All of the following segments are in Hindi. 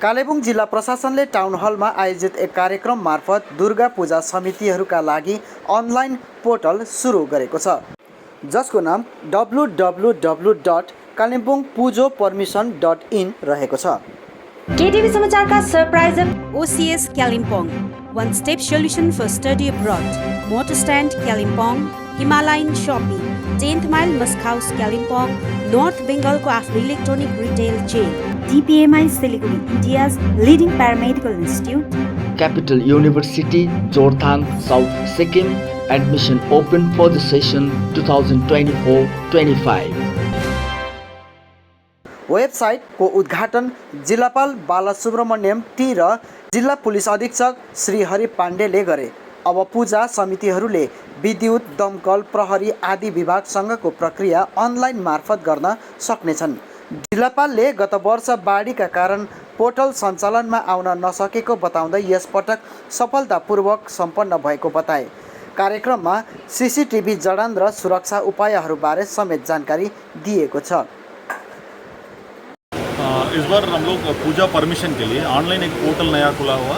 कालेबुङ जिल्ला प्रशासनले टाउन हलमा आयोजित एक कार्यक्रम मार्फत दुर्गा पूजा समितिहरूका लागि अनलाइन पोर्टल सुरु गरेको छ, जसको नाम www.kalimpongpujopermission.in रहेको छ। केटीभी समाचारका सरप्राइजर OCS Kalimpong, One Step Solution for Study Abroad, Motor Stand Kalimpong, Himalayan Shopping, 10th Mile Musk House Kalimpong, North Bengal को आफ्नो electronic retail chain, DPMI Siliguri, India's leading paramedical institute, Capital University, Jorthang, South Sikkim. Admission open for the session 2024-25. वेबसाइटको उद्घाटन जिल्लापाल बालसुब्रमण्यम टी र जिल्ला पुलिस अधीक्षक श्री हरि पाण्डेले गरे। अब पूजा समितिहरूले विद्युत, दमकल, प्रहरी आदि विभागसँगको प्रक्रिया अनलाइन मार्फत गर्न सक्नेछन्। जिल्लापालले गत वर्ष बाढीका कारण पोर्टल सञ्चालनमा आउन नसकेको बताउँदै यसपटक सफलतापूर्वक सम्पन्न भएको बताए। कार्यक्रममा CCTV जडान र सुरक्षा उपायहरूबारे समेत जानकारी दिएको छ। इस बार हम लोग पूजा परमिशन के लिए ऑनलाइन एक पोर्टल नया खुला हुआ।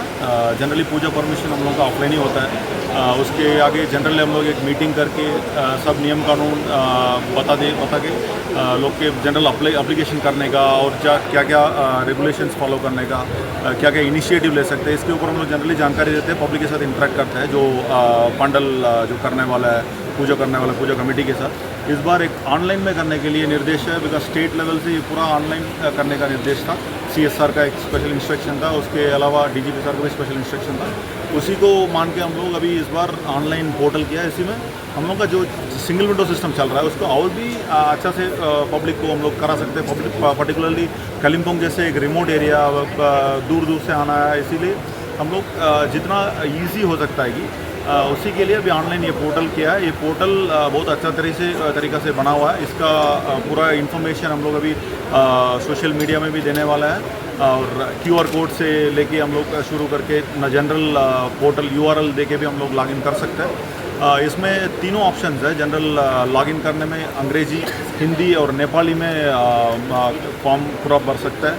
जनरली पूजा परमिशन हम लोग का ऑफलाइन ही होता है। उसके आगे जनरली हम लोग एक मीटिंग करके सब नियम कानून बता के लोग के जनरल एप्लीकेशन करने का और क्या क्या रेगुलेशंस फॉलो करने का, क्या क्या इनिशिएटिव ले सकते हैं, इसके ऊपर हम लोग जनरली जानकारी देते हैं। पब्लिक के साथ इंटरेक्ट करते हैं, जो पंडल जो करने वाला है, पूजा करने वाला पूजा कमेटी के साथ। इस बार एक ऑनलाइन में करने के लिए निर्देश है, बिकॉज स्टेट लेवल से ये पूरा ऑनलाइन करने का निर्देश था। CSR का एक स्पेशल इंस्ट्रक्शन था, उसके अलावा DGP सर का भी स्पेशल इंस्ट्रक्शन था। उसी को मान के हम लोग अभी इस बार ऑनलाइन पोर्टल किया है। इसी में हम लोग का जो सिंगल विंडो सिस्टम चल रहा है उसको और भी अच्छा से पब्लिक को हम लोग करा सकते हैं। पब्लिक पर्टिकुलरली कालिम्पोंग जैसे एक रिमोट एरिया, दूर दूर से आना है, इसीलिए हम लोग जितना ईजी हो सकता है कि उसी के लिए अभी ऑनलाइन ये पोर्टल किया है। ये पोर्टल बहुत अच्छा तरीका से बना हुआ है। इसका पूरा इन्फॉर्मेशन हम लोग अभी सोशल मीडिया में भी देने वाला है और QR कोड से लेके हम लोग शुरू करके जनरल पोर्टल URL दे के भी हम लोग लॉगिन कर सकते हैं। इसमें तीनों ऑप्शंस है। जनरल लॉगिन करने में अंग्रेजी, हिंदी और नेपाली में फॉर्म पूरा भर सकता है।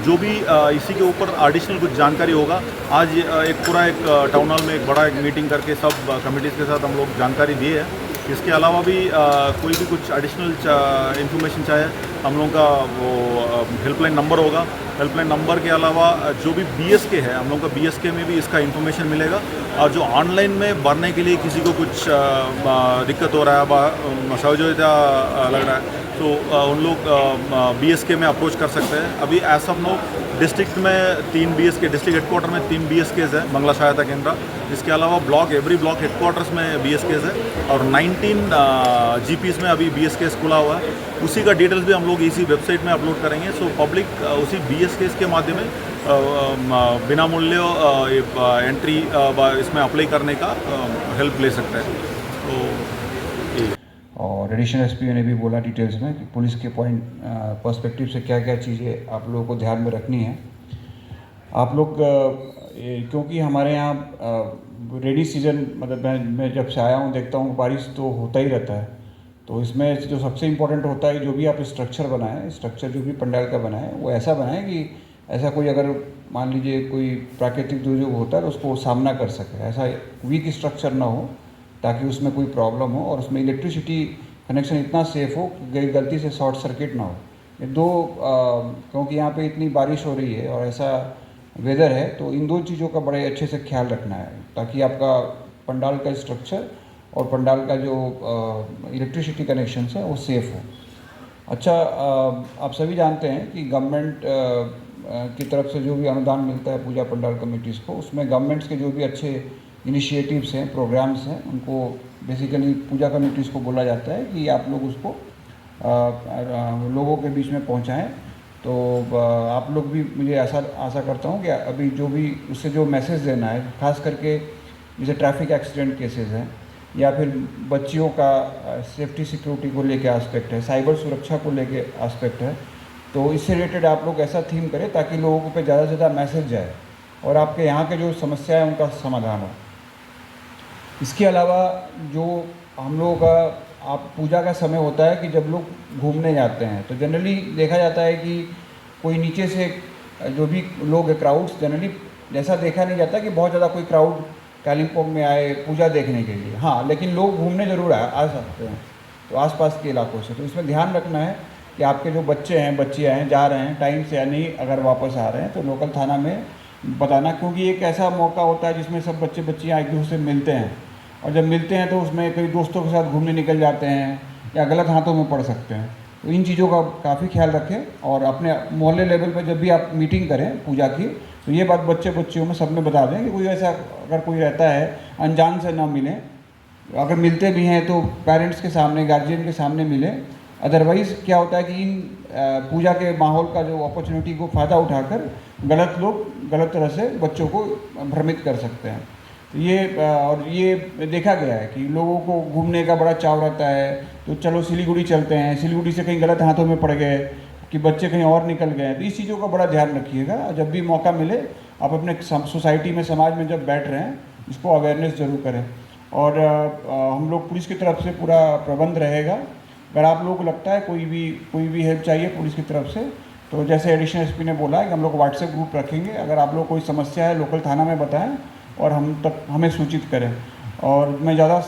जो भी इसी के ऊपर एडिशनल कुछ जानकारी होगा, आज एक पूरा एक टाउन हॉल में एक बड़ा एक मीटिंग करके सब कमिटीज़ के साथ हम लोग जानकारी दिए है। इसके अलावा भी कोई भी कुछ एडिशनल इन्फॉर्मेशन चाहे, हम लोगों का वो हेल्पलाइन नंबर होगा। हेल्पलाइन नंबर के अलावा जो भी BSK है, हम लोगों का BSK में भी इसका इन्फॉर्मेशन मिलेगा। और जो ऑनलाइन में भरने के लिए किसी को कुछ दिक्कत हो रहा है, असहजता लग रहा है, तो उन लोग BSK में अप्रोच कर सकते हैं। अभी एज ऑफ नो डिस्ट्रिक्ट में 3 BSK, डिस्ट्रिक्ट हेडक्वार्टर में 3 BSKs है, मंगला सहायता केंद्र। इसके अलावा एवरी ब्लॉक हेडक्वार्टर्स में BSKs है और 19 GPs में अभी BSKs खुला हुआ है। उसी का डिटेल्स भी हम लोग इसी वेबसाइट में अपलोड करेंगे। सो पब्लिक उसी BSKs के माध्यम से बिना मूल्य एंट्री इसमें अप्लाई करने का हेल्प ले सकते हैं। तो और एडिशनल SP ने भी बोला डिटेल्स में कि पुलिस के पॉइंट पर्सपेक्टिव से क्या क्या चीज़ें आप लोगों को ध्यान में रखनी है। आप लोग क्योंकि हमारे यहाँ रेनी सीज़न, मतलब मैं जब से आया हूँ देखता हूँ बारिश तो होता ही रहता है। तो इसमें जो सबसे इम्पोर्टेंट होता है, जो भी आप स्ट्रक्चर बनाएं, स्ट्रक्चर जो भी पंडाल का बनाएं वो ऐसा बनाएं कि ऐसा कोई अगर मान लीजिए कोई प्राकृतिक दुर्योग होता है तो उसको सामना कर सके। ऐसा वीक स्ट्रक्चर ना हो ताकि उसमें कोई प्रॉब्लम हो और उसमें इलेक्ट्रिसिटी कनेक्शन इतना सेफ हो कि गलती से शॉर्ट सर्किट ना हो। ये दो क्योंकि यहाँ पे इतनी बारिश हो रही है और ऐसा वेदर है, तो इन दो चीज़ों का बड़े अच्छे से ख्याल रखना है ताकि आपका पंडाल का स्ट्रक्चर और पंडाल का जो इलेक्ट्रिसिटी कनेक्शन है वो सेफ़ हो। अच्छा, आप सभी जानते हैं कि गवर्नमेंट की तरफ से जो भी अनुदान मिलता है पूजा पंडाल कमेटीज़ को, उसमें गवर्नमेंट्स के जो भी अच्छे इनिशिएटिव्स हैं, प्रोग्राम्स हैं, उनको बेसिकली पूजा कमेटीज़ को बोला जाता है कि आप लोग उसको लोगों के बीच में पहुंचाएं। तो आप लोग भी, मुझे आशा करता हूं कि अभी जो भी उससे जो मैसेज देना है, खास करके जैसे ट्रैफिक एक्सीडेंट केसेस हैं या फिर बच्चियों का सेफ्टी सिक्योरिटी को लेके एस्पेक्ट है, साइबर सुरक्षा को लेके एस्पेक्ट है, तो इससे रिलेटेड आप लोग ऐसा थीम करें ताकि लोगों पे ज़्यादा से ज़्यादा मैसेज जाए और आपके यहाँ के जो समस्या है उनका समाधान हो। इसके अलावा जो हम लोगों का आप पूजा का समय होता है कि जब लोग घूमने जाते हैं तो जनरली देखा जाता है कि कोई नीचे से जो भी लोग है क्राउड्स जनरली जैसा देखा नहीं जाता कि बहुत ज़्यादा कोई क्राउड कालिम्पोंग में आए पूजा देखने के लिए। हाँ, लेकिन लोग घूमने ज़रूर आ सकते हैं तो आसपास के इलाकों से। तो इसमें ध्यान रखना है कि आपके जो बच्चे हैं बच्चियाँ हैं जा रहे हैं टाइम से या नहीं, अगर वापस आ रहे हैं तो लोकल थाना में बताना, क्योंकि एक ऐसा मौका होता है जिसमें सब बच्चे बच्चियाँ एक दूसरे से मिलते हैं और जब मिलते हैं तो उसमें कई दोस्तों के साथ घूमने निकल जाते हैं या गलत हाथों में पड़ सकते हैं। तो इन चीज़ों का काफ़ी ख्याल रखें और अपने मोहल्ले लेवल पर जब भी आप मीटिंग करें पूजा की तो ये बात बच्चे बच्चियों में सब में बता दें कि कोई ऐसा अगर कोई रहता है अनजान से ना मिलें, अगर मिलते भी हैं तो पेरेंट्स के सामने गार्जियन के सामने मिलें। अदरवाइज़ क्या होता है कि इन पूजा के माहौल का जो अपॉर्चुनिटी को फ़ायदा उठाकर गलत लोग गलत तरह से बच्चों को भ्रमित कर सकते हैं। तो ये देखा गया है कि लोगों को घूमने का बड़ा चाव रहता है, तो चलो सिलीगुड़ी चलते हैं, सिलीगुड़ी से कहीं गलत हाथों में पड़ गए कि बच्चे कहीं और निकल गए। तो इस चीज़ों का बड़ा ध्यान रखिएगा। जब भी मौका मिले आप अपने सोसाइटी में समाज में जब बैठ रहे हैं इसको अवेयरनेस ज़रूर करें। और हम लोग पुलिस की तरफ से पूरा प्रबंध रहेगा। अगर आप लोगों को लगता है कोई भी हेल्प चाहिए पुलिस की तरफ से तो जैसे एडिशनल एसपी ने बोला है कि हम लोग व्हाट्सएप ग्रुप रखेंगे। अगर आप लोग कोई समस्या है लोकल थाना में बताएं और हमें सूचित करें। और मैं ज़्यादा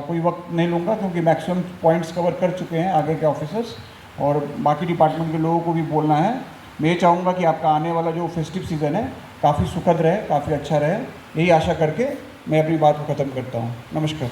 कोई वक्त नहीं लूँगा क्योंकि मैक्सिमम पॉइंट्स कवर कर चुके हैं आगे के ऑफिसर्स और बाकी डिपार्टमेंट के लोगों को भी बोलना है। मैं ये चाहूँगा कि आपका आने वाला जो फेस्टिव सीज़न है काफ़ी सुखद रहे, काफ़ी अच्छा रहे। यही आशा करके मैं अपनी बात को ख़त्म करता हूँ। नमस्कार।